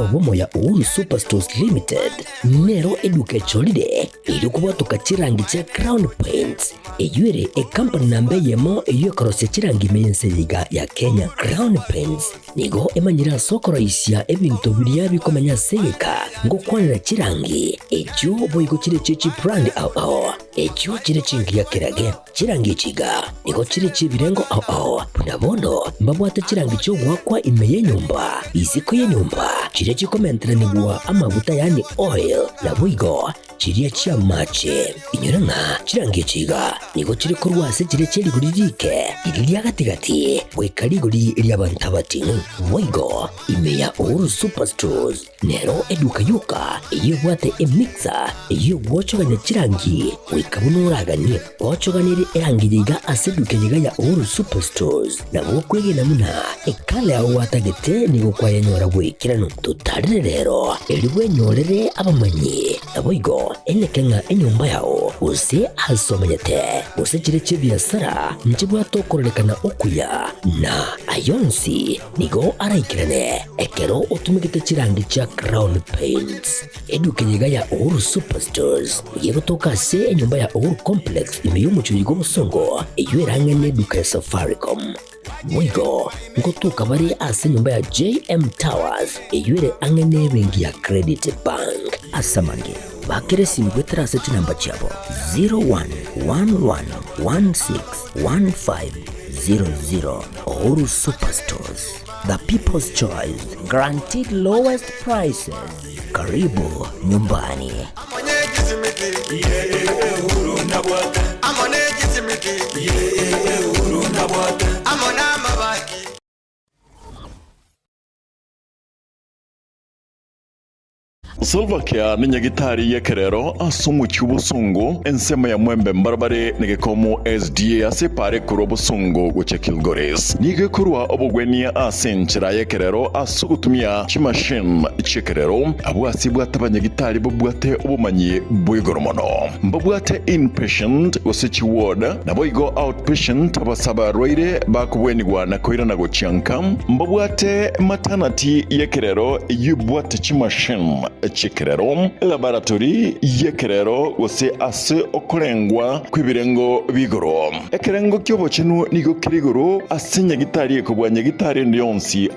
Obomo ya Uhuru Superstores Limited nero eduke cholide ili kubatuka chirangi cha Crown Paints eyure company nambe yemo eyo korose chirangi menseyiga ya Kenya. Crown Paints nigo emanyira sokoro isya ebintu biriya bikomanya seyeka ngo kwanira chirangi echo boyigo chire chichi brand ao echo chire chingi ya kirage chirangi chiga nigo chire chibirengo ao punabondo mbabwate chirangi cyo gwakwa imeye nyumba iziko ye nyumba chire chikomentera nibwa amavuta yani oil na bwigo chiriya chia mache inyoranga chirangi chiga nigo chire kurwase chire cheri guririke iriya gatigati wekari guri iriya bantabati bwigo imeya Uhuru Superstores nero eduka yuka iyo bwate emixer iyo wochoganya chirangi wikabunuragani wochoganire erangiriga aseduke yiga ya Uhuru Superstores na bokwege namuna ekale aho watagete nigo kwayanyora bwikirano tutari rero eriwe nyorere abamanyi nabwigo enekenga enyumba yao use asomanyete use chire chibiasara nchibwa tokorekana okuya na ayonsi nigo araikirane ekero utumikite chirangi cha Crown Paints eduke yiga ya Uhuru Superstores yego tokase enyumba ya Uhuru Complex imeyumucho yigo musongo eywerangane duka ya Safaricom mwigo ngotuka bari ase nyumba ya JM Towers eyure angene bengi ya Credit Bank asamange bakere simbwetera seti namba chabo 0111161500. Uhuru Superstores, the people's choice, guaranteed lowest prices. Karibu nyumbani. Silva Care ni nyagitari yekerero asumu cyubusungu ensema ya mwembe mbarbare negekomo SDA asepare kurobusungu guche Kilgores nige kurwa obugwenia asenchira yekerero asugutumia chimashine chekerero abwasibwa tabanyagitari bobwate obumanyi bwigoromono mbobwate inpatient osechi ward na boigo outpatient abasaba roire bakubwenigwa na koira na gochianka mbobwate maternity yekerero yubwate chimashine chikerero laboratory yekerero wose ase okorengwa kwibirengo bigoro ekerengo kyobo chenu nigo kirigoro asinya gitari ekobwanya gitari ndiyonsi